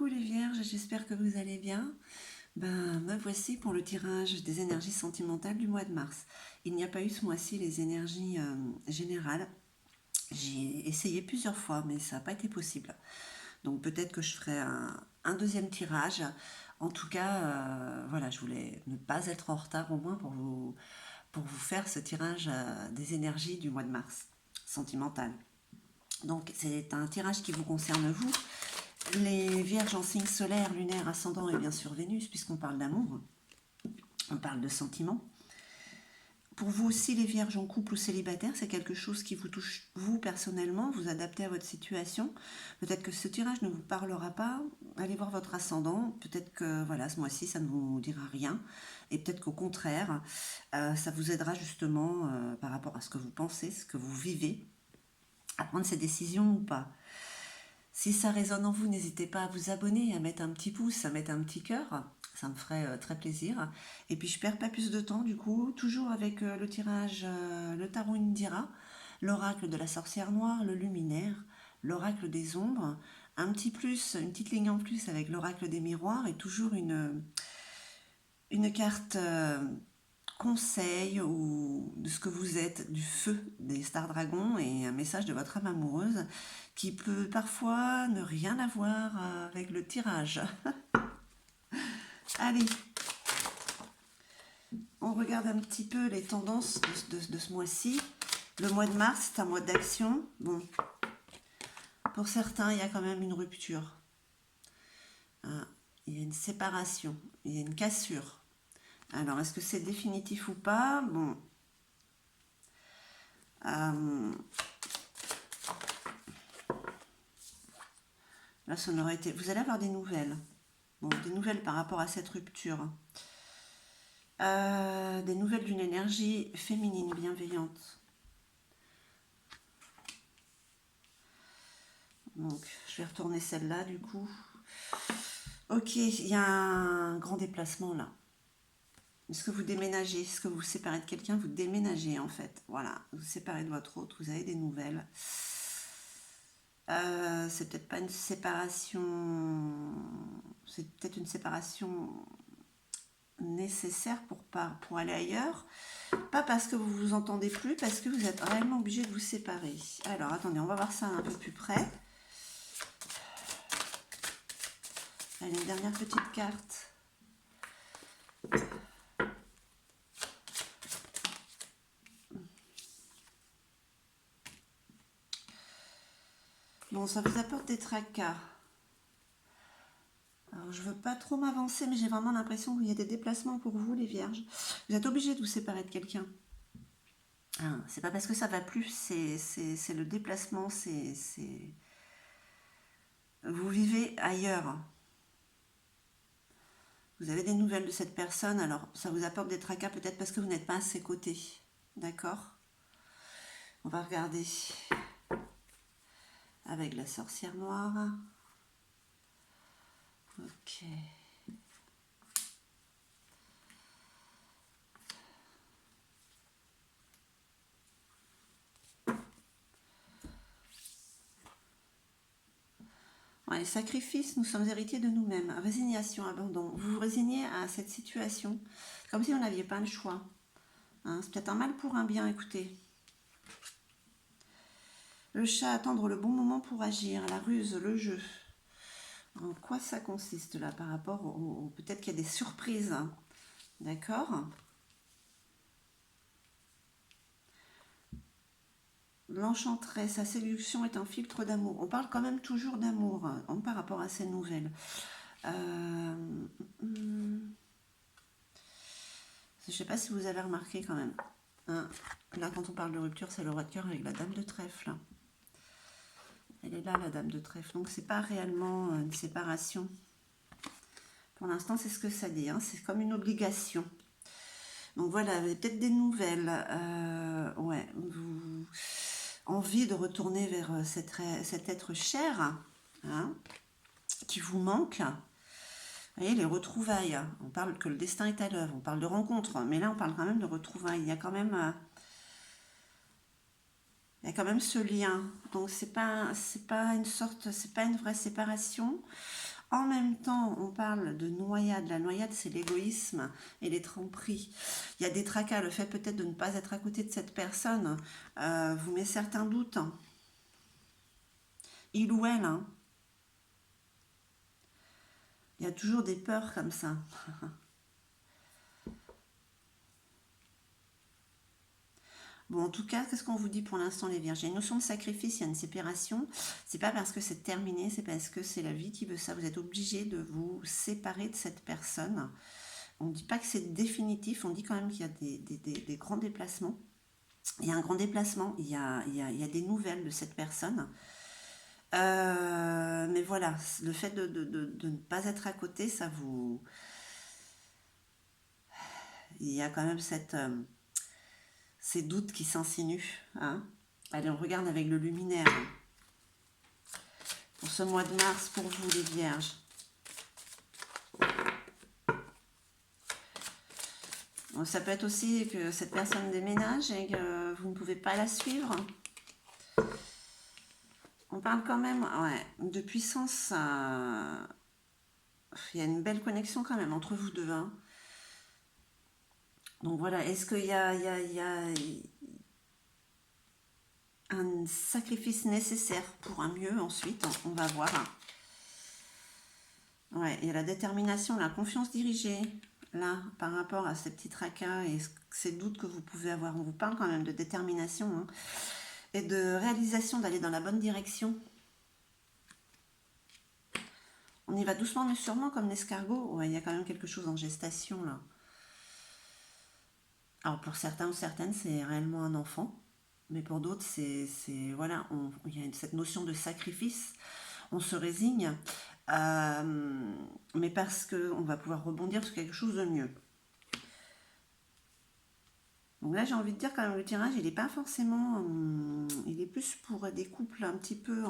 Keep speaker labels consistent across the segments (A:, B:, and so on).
A: Coucou les vierges, j'espère que vous allez bien. Me voici pour le tirage des énergies sentimentales du mois de mars. Il n'y a pas eu ce mois-ci les énergies générales. J'ai essayé plusieurs fois, mais ça n'a pas été possible. Donc peut-être que je ferai un deuxième tirage. En tout cas, voilà, je voulais ne pas être en retard au moins pour vous faire ce tirage des énergies du mois de mars sentimentales. Donc c'est un tirage qui vous concerne vous. Les vierges en signe solaire, lunaire, ascendant et bien sûr Vénus, puisqu'on parle d'amour, on parle de sentiments. Pour vous aussi, les vierges en couple ou célibataire, c'est quelque chose qui vous touche vous personnellement, vous adaptez à votre situation. Peut-être que ce tirage ne vous parlera pas, allez voir votre ascendant, peut-être que voilà, ce mois-ci ça ne vous dira rien, et peut-être qu'au contraire, ça vous aidera justement par rapport à ce que vous pensez, ce que vous vivez, à prendre ces décisions ou pas. Si ça résonne en vous, n'hésitez pas à vous abonner, à mettre un petit pouce, à mettre un petit cœur. Ça me ferait très plaisir. Et puis je perds pas plus de temps du coup, toujours avec le tirage, le tarot Indira, l'oracle de la sorcière noire, le luminaire, l'oracle des ombres, un petit plus, une petite ligne en plus avec l'oracle des miroirs et toujours une carte conseil ou de ce que vous êtes, du feu des Star Dragons et un message de votre âme amoureuse qui peut parfois ne rien avoir avec le tirage. Allez, on regarde un petit peu les tendances de ce mois-ci. Le mois de mars, c'est un mois d'action. Bon, pour certains, il y a quand même une rupture. Il y a une séparation, il y a une cassure. Alors, est-ce que c'est définitif ou pas? Bon. La sonorité. Vous allez avoir des nouvelles. Bon, des nouvelles par rapport à cette rupture. Des nouvelles d'une énergie féminine bienveillante. Donc, je vais retourner celle-là du coup. Ok, il y a un grand déplacement là. Est-ce que vous déménagez? Est-ce que vous vous séparez de quelqu'un? Vous déménagez en fait. Voilà, vous vous séparez de votre autre, vous avez des nouvelles. C'est peut-être pas une séparation. C'est peut-être une séparation nécessaire pour aller ailleurs. Pas parce que vous vous entendez plus, parce que vous êtes réellement obligé de vous séparer. Alors, attendez, on va voir ça un peu plus près. Allez, une dernière petite carte. Bon, ça vous apporte des tracas. Alors, je veux pas trop m'avancer, mais j'ai vraiment l'impression qu'il y a des déplacements pour vous, les vierges. Vous êtes obligé de vous séparer de quelqu'un. C'est pas parce que ça va plus, c'est le déplacement, vous vivez ailleurs. Vous avez des nouvelles de cette personne, alors ça vous apporte des tracas peut-être parce que vous n'êtes pas à ses côtés. D'accord? On va regarder avec la sorcière noire. Ok. Ouais, sacrifice, nous sommes héritiers de nous-mêmes. Résignation, abandon. Vous vous résignez à cette situation, comme si vous n'aviez pas le choix. C'est peut-être un mal pour un bien, écoutez. Le chat, attendre le bon moment pour agir, la ruse, le jeu. En quoi ça consiste là par rapport au peut-être qu'il y a des surprises, d'accord? L'enchanteresse, sa séduction est un filtre d'amour. On parle quand même toujours d'amour par rapport à ces nouvelles. Je ne sais pas si vous avez remarqué quand même. Là, quand on parle de rupture, c'est le roi de cœur avec la dame de trèfle. Elle est là, la dame de trèfle. Donc, c'est pas réellement une séparation. Pour l'instant, c'est ce que ça dit. C'est comme une obligation. Donc voilà, vous avez peut-être des nouvelles. Ouais, vous envie de retourner vers cet être cher, qui vous manque. Vous voyez, les retrouvailles. On parle que le destin est à l'œuvre. On parle de rencontres, mais là, on parle quand même de retrouvailles. Il y a quand même ce lien. Donc c'est pas une vraie séparation. En même temps, on parle de noyade. La noyade, c'est l'égoïsme et les tromperies. Il y a des tracas. Le fait peut-être de ne pas être à côté de cette personne vous met certains doutes. Il ou elle, hein. Il y a toujours des peurs comme ça. Bon, en tout cas, qu'est-ce qu'on vous dit pour l'instant, les vierges? Il y a une notion de sacrifice, il y a une séparation. C'est pas parce que c'est terminé, c'est parce que c'est la vie qui veut ça. Vous êtes obligé de vous séparer de cette personne. On ne dit pas que c'est définitif, on dit quand même qu'il y a des grands déplacements. Il y a un grand déplacement, il y a des nouvelles de cette personne. Mais voilà, le fait de ne pas être à côté, ça vous... Il y a quand même ces doutes qui s'insinuent. Hein. Allez, on regarde avec le luminaire. Pour ce mois de mars, pour vous les vierges. Bon, ça peut être aussi que cette personne déménage et que vous ne pouvez pas la suivre. On parle quand même de puissance. Il y a une belle connexion quand même entre vous deux. Hein. Donc voilà, est-ce qu'il y a un sacrifice nécessaire pour un mieux ensuite? On va voir. Ouais, il y a la détermination, la confiance dirigée, là, par rapport à ces petits tracas et ces doutes que vous pouvez avoir. On vous parle quand même de détermination hein, et de réalisation d'aller dans la bonne direction. On y va doucement mais sûrement comme l'escargot. Ouais, il y a quand même quelque chose en gestation là. Alors pour certains ou certaines, c'est réellement un enfant. Mais pour d'autres, voilà, il y a cette notion de sacrifice. On se résigne, mais parce qu'on va pouvoir rebondir sur quelque chose de mieux. Donc là, j'ai envie de dire quand même le tirage, il n'est pas forcément... il est plus pour des couples un petit peu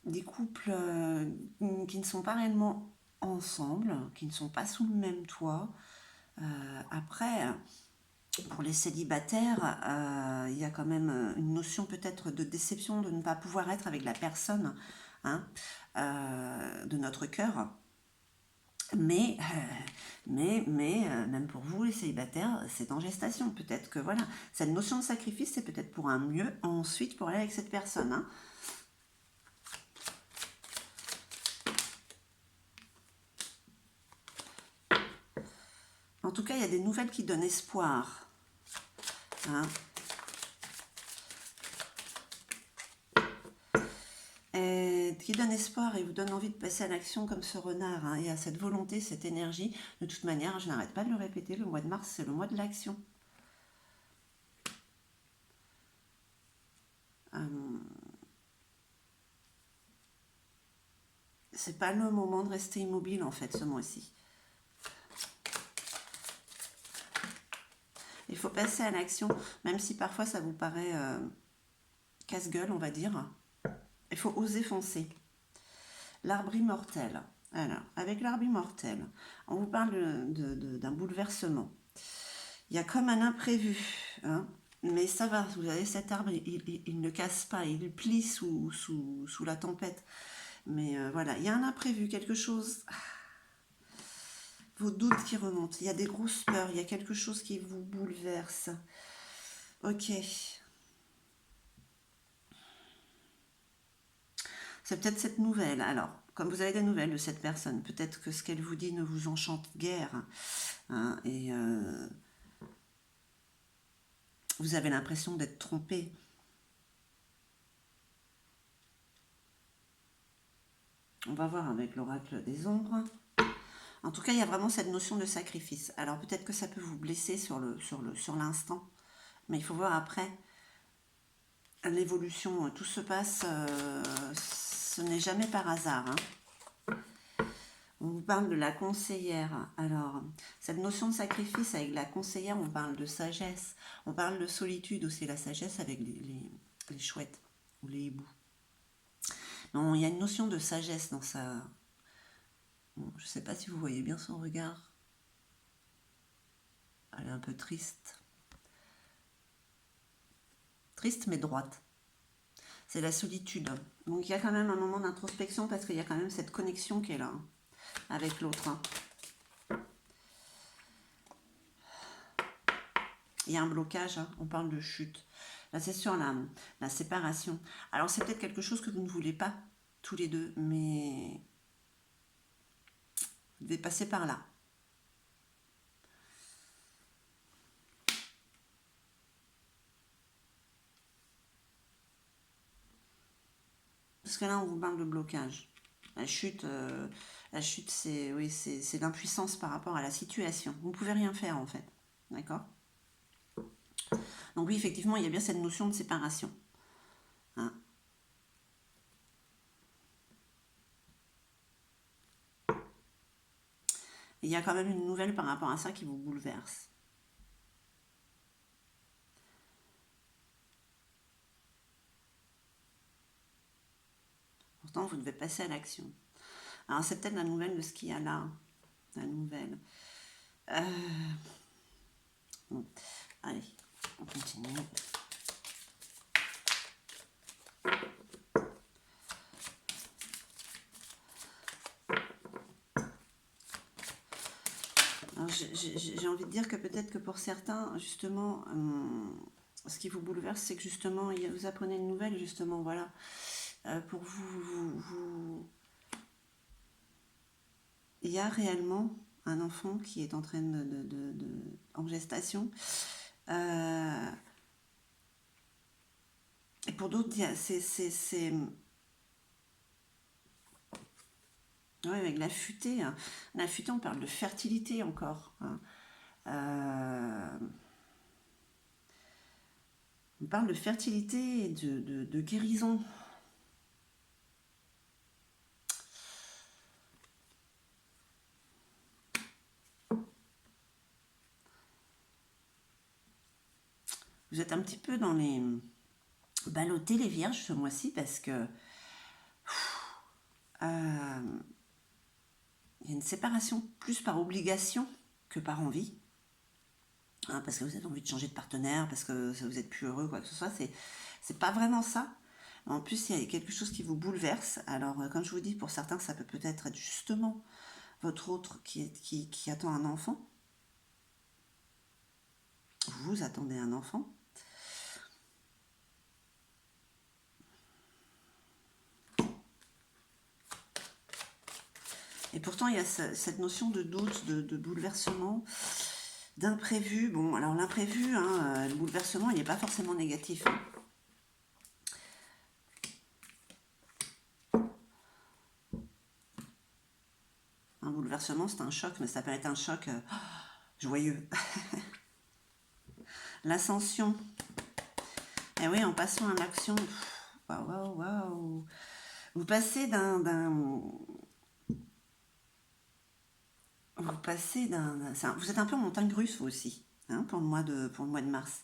A: des couples qui ne sont pas réellement ensemble, qui ne sont pas sous le même toit. Après, pour les célibataires, il y a quand même une notion peut-être de déception de ne pas pouvoir être avec la personne hein, de notre cœur. Mais même pour vous les célibataires, c'est en gestation. Peut-être que voilà, cette notion de sacrifice, c'est peut-être pour un mieux ensuite pour aller avec cette personne. Hein. En tout cas, il y a des nouvelles qui donnent espoir. Hein. Et qui donne espoir et vous donne envie de passer à l'action comme ce renard. Hein. Il y a cette volonté, cette énergie. De toute manière, je n'arrête pas de le répéter, le mois de mars, c'est le mois de l'action. C'est pas le moment de rester immobile en fait ce mois-ci. Il faut passer à l'action, même si parfois ça vous paraît casse-gueule, on va dire. Il faut oser foncer. L'arbre immortel. Alors, avec l'arbre immortel, on vous parle d'un bouleversement. Il y a comme un imprévu, hein, mais ça va, vous avez cet arbre, il ne casse pas, il plie sous la tempête. Mais voilà, il y a un imprévu, quelque chose... Vos doutes qui remontent, il y a des grosses peurs, il y a quelque chose qui vous bouleverse. Ok. C'est peut-être cette nouvelle. Alors, comme vous avez des nouvelles de cette personne, peut-être que ce qu'elle vous dit ne vous enchante guère. Hein, et vous avez l'impression d'être trompé. On va voir avec l'oracle des ombres. En tout cas, il y a vraiment cette notion de sacrifice. Alors peut-être que ça peut vous blesser sur l'instant, mais il faut voir après l'évolution. Tout se passe, ce n'est jamais par hasard. Hein. On vous parle de la conseillère. Alors, cette notion de sacrifice avec la conseillère, on parle de sagesse. On parle de solitude aussi, la sagesse avec les chouettes ou les hiboux. Non, il y a une notion de sagesse dans ça. Bon, je ne sais pas si vous voyez bien son regard. Elle est un peu triste. triste mais droite. C'est la solitude. Donc il y a quand même un moment d'introspection parce qu'il y a quand même cette connexion qui est là hein, avec l'autre. Hein. Il y a un blocage, hein, on parle de chute. Là, c'est sur la séparation. Alors, c'est peut-être quelque chose que vous ne voulez pas, tous les deux, mais vous devez passer par là. Parce que là, on vous parle de blocage. La chute, c'est oui, c'est l'impuissance par rapport à la situation. Vous ne pouvez rien faire, en fait. D'accord? Donc oui, effectivement, il y a bien cette notion de séparation. Hein. Il y a quand même une nouvelle par rapport à ça qui vous bouleverse. Pourtant, vous devez passer à l'action. Alors, c'est peut-être la nouvelle de ce qu'il y a là. La nouvelle. Bon. Allez, on continue. J'ai envie de dire que peut-être que pour certains, justement, ce qui vous bouleverse, c'est que justement, vous apprenez une nouvelle, justement, voilà. Pour vous, il y a réellement un enfant qui est en train en gestation. Et pour d'autres, c'est oui, avec la futée. Hein. La futée, on parle de fertilité encore. Hein. On parle de fertilité et de guérison. Vous êtes un petit peu dans les... balloter les vierges ce mois-ci parce que il y a une séparation plus par obligation que par envie. Hein, parce que vous avez envie de changer de partenaire, parce que vous êtes plus heureux, quoi que ce soit. C'est pas vraiment ça. En plus, il y a quelque chose qui vous bouleverse. Alors, comme je vous dis, pour certains, ça peut peut-être être justement votre autre qui attend un enfant. Vous attendez un enfant. Et pourtant, il y a cette notion de doute, de bouleversement, d'imprévu. Bon, alors l'imprévu, hein, le bouleversement, il n'est pas forcément négatif. Hein. Un bouleversement, c'est un choc, mais ça peut être un choc joyeux. L'ascension. Et oui, en passant à l'action, waouh, waouh, waouh. Vous passez vous êtes un peu en montagne russe, vous aussi, hein, pour le mois de mars.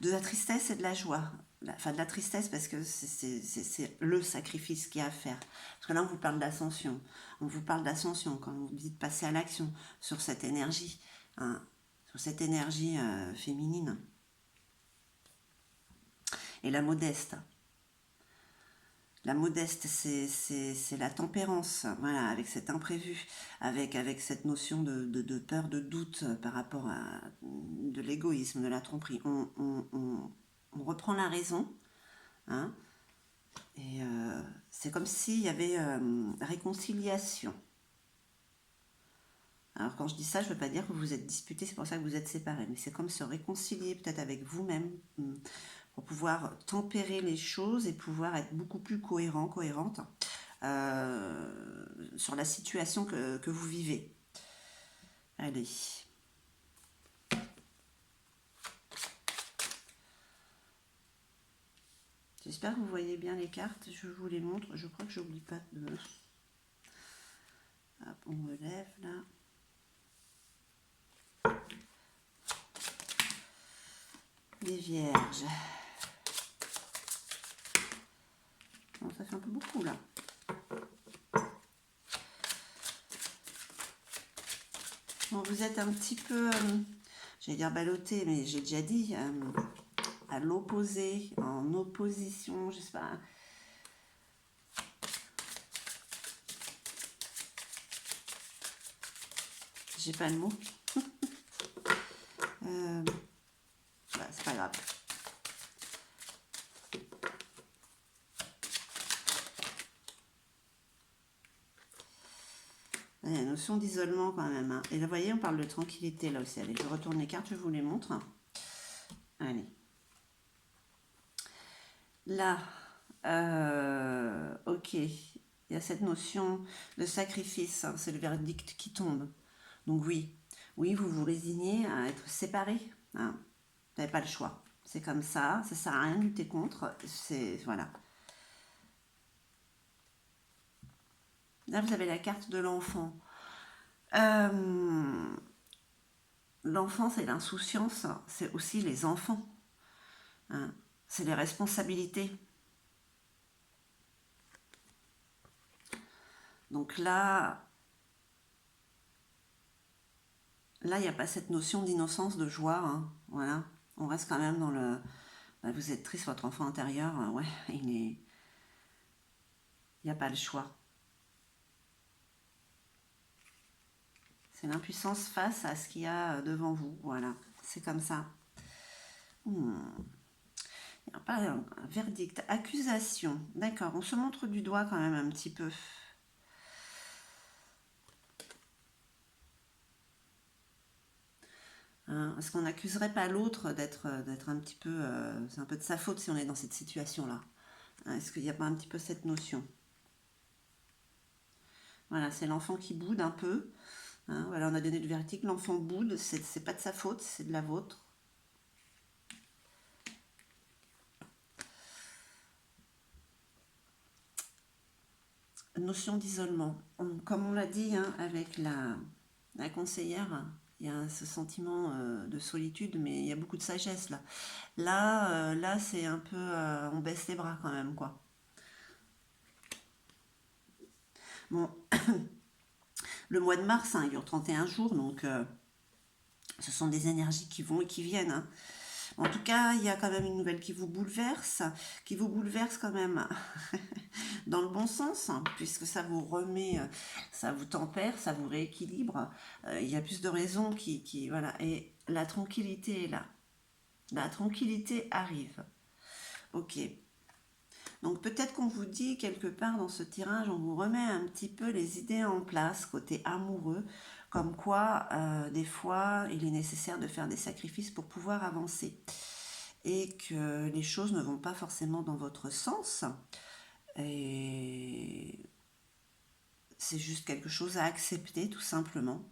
A: De la tristesse et de la joie. Enfin, de la tristesse parce que c'est le sacrifice qu'il y a à faire. Parce que là, on vous parle d'ascension. On vous parle d'ascension quand on vous dit de passer à l'action sur cette énergie, hein, sur cette énergie féminine. Et la modeste. La modeste, c'est la tempérance, voilà, avec cet imprévu, avec cette notion de peur, de doute par rapport à de l'égoïsme, de la tromperie. On reprend la raison, hein, et c'est comme s'il y avait réconciliation. Alors quand je dis ça, je ne veux pas dire que vous êtes disputés, c'est pour ça que vous êtes séparés, mais c'est comme se réconcilier peut-être avec vous-même, pour pouvoir tempérer les choses et pouvoir être beaucoup plus cohérente sur la situation que vous vivez. Allez. J'espère que vous voyez bien les cartes. Je vous les montre. Je crois que j'oublie pas de... Hop, on me lève là. Les vierges. Bon, ça fait un peu beaucoup là. Bon, vous êtes un petit peu, j'allais dire ballotté, mais j'ai déjà dit, à l'opposé, en opposition, je sais pas. J'ai pas le mot. Bah, c'est pas grave. Il y a la notion d'isolement quand même. Hein. Et là, vous voyez, on parle de tranquillité là aussi. Allez, je retourne les cartes, je vous les montre. Allez. Là, ok, il y a cette notion de sacrifice, hein, c'est le verdict qui tombe. Donc oui, vous vous résignez à être séparés. Hein. Vous n'avez pas le choix. C'est comme ça ne sert à rien de lutter contre. C'est voilà. Là, vous avez la carte de l'enfant. L'enfant, c'est l'insouciance, c'est aussi les enfants. Hein. C'est les responsabilités. Donc là, il n'y a pas cette notion d'innocence, de joie. Hein. Voilà. On reste quand même dans le... Vous êtes triste, votre enfant intérieur, ouais, il n'y a pas le choix. C'est l'impuissance face à ce qu'il y a devant vous. Voilà, c'est comme ça. Il n'y a pas un verdict, accusation. D'accord, on se montre du doigt quand même un petit peu. Hein, est-ce qu'on n'accuserait pas l'autre d'être un petit peu... c'est un peu de sa faute si on est dans cette situation-là. Hein, est-ce qu'il n'y a pas un petit peu cette notion? Voilà, c'est l'enfant qui boude un peu. Hein, voilà, on a donné le verdict, l'enfant boude, c'est pas de sa faute, c'est de la vôtre. Notion d'isolement. Comme on l'a dit hein, avec la conseillère, il y a ce sentiment de solitude, mais il y a beaucoup de sagesse là. Là c'est un peu... on baisse les bras quand même, quoi. Bon, le mois de mars, hein, il dure 31 jours, donc ce sont des énergies qui vont et qui viennent. Hein. En tout cas, il y a quand même une nouvelle qui vous bouleverse quand même dans le bon sens, hein, puisque ça vous remet, ça vous tempère, ça vous rééquilibre. Il y a plus de raisons voilà. Et la tranquillité est là. La tranquillité arrive. Ok. Donc peut-être qu'on vous dit quelque part dans ce tirage, on vous remet un petit peu les idées en place côté amoureux, comme quoi des fois il est nécessaire de faire des sacrifices pour pouvoir avancer et que les choses ne vont pas forcément dans votre sens et c'est juste quelque chose à accepter tout simplement.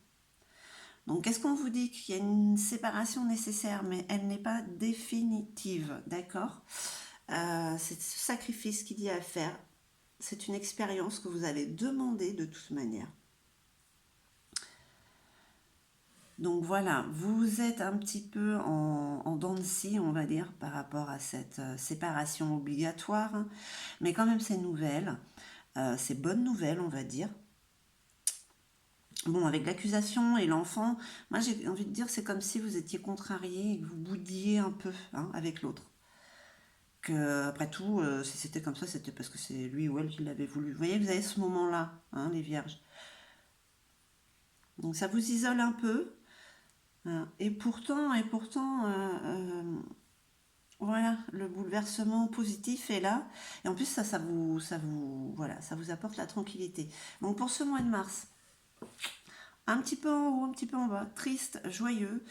A: Donc qu'est-ce qu'on vous dit? Qu'il y a une séparation nécessaire mais elle n'est pas définitive, d'accord? C'est ce sacrifice qu'il y a à faire. C'est une expérience que vous allez demander de toute manière. Donc voilà, vous êtes un petit peu en dents de scie, on va dire, par rapport à cette séparation obligatoire. Hein. Mais quand même, c'est nouvelle. C'est bonne nouvelle, on va dire. Bon, avec l'accusation et l'enfant, moi j'ai envie de dire, c'est comme si vous étiez contrarié et que vous boudiez un peu hein, avec l'autre. Que après tout, si c'était comme ça, c'était parce que c'est lui ou elle qui l'avait voulu. Vous voyez, vous avez ce moment-là, hein, les vierges. Donc ça vous isole un peu. Hein. Voilà, le bouleversement positif est là. Et en plus, voilà, ça vous apporte la tranquillité. Donc pour ce mois de mars, un petit peu en haut, un petit peu en bas, triste, joyeux,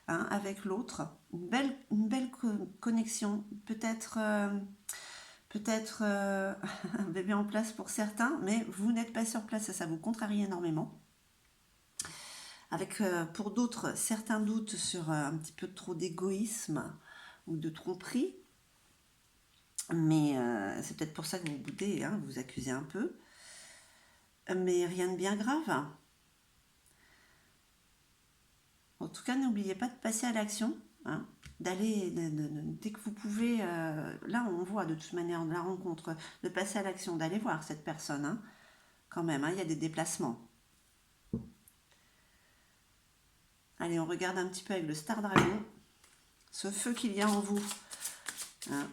A: hein, avec l'autre, une belle connexion, peut-être un bébé en place pour certains, mais vous n'êtes pas sur place, ça vous contrarie énormément. Avec pour d'autres certains doutes sur un petit peu trop d'égoïsme ou de tromperie, mais c'est peut-être pour ça que vous boudez, hein, vous accusez un peu, mais rien de bien grave. En tout cas, n'oubliez pas de passer à l'action, hein, d'aller, dès que vous pouvez, là on voit de toute manière de la rencontre, de passer à l'action, d'aller voir cette personne, hein, quand même, hein, il y a des déplacements. Allez, on regarde un petit peu avec le Star Dragon, ce feu qu'il y a en vous, Hein.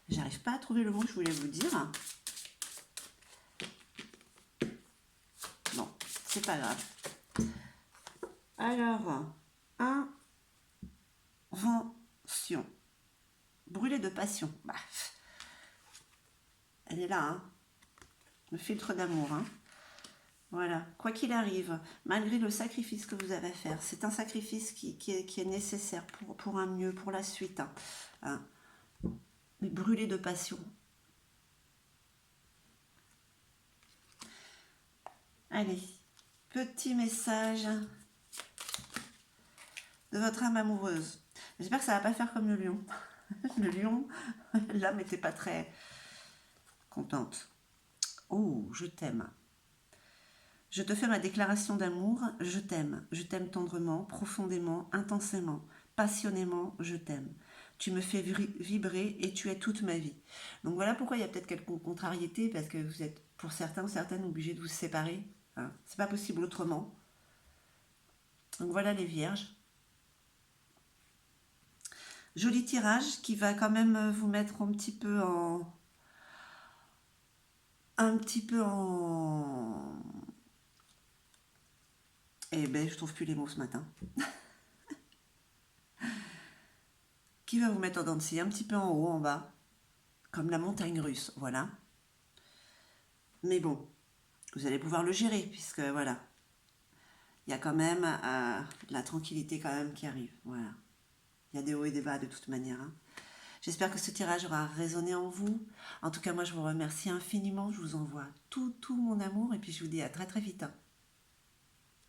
A: J'arrive pas à trouver le mot que je voulais vous dire. Bon, c'est pas grave. Alors, invention. Brûler de passion. Bah, elle est là, hein. Le filtre d'amour, hein. Voilà, quoi qu'il arrive, malgré le sacrifice que vous avez à faire, c'est un sacrifice qui est nécessaire pour un mieux, pour la suite. Hein. Mais brûler de passion. Allez, petit message de votre âme amoureuse. J'espère que ça va pas faire comme le lion. Le lion, l'âme n'était pas très contente. Oh, je t'aime. Je te fais ma déclaration d'amour, je t'aime tendrement, profondément, intensément, passionnément, je t'aime. Tu me fais vibrer et tu es toute ma vie. Donc voilà pourquoi il y a peut-être quelques contrariétés, parce que vous êtes pour certains ou certaines obligés de vous séparer. Hein. C'est pas possible autrement. Donc voilà les vierges. Joli tirage qui va quand même vous mettre un petit peu en... Eh ben, je trouve plus les mots ce matin. Qui va vous mettre en dents de scie, un petit peu en haut, en bas, comme la montagne russe, voilà. Mais bon, vous allez pouvoir le gérer, puisque voilà, il y a quand même de la tranquillité quand même qui arrive, voilà. Il y a des hauts et des bas de toute manière. Hein. J'espère que ce tirage aura résonné en vous. En tout cas, moi, je vous remercie infiniment. Je vous envoie tout mon amour et puis je vous dis à très très vite. Hein.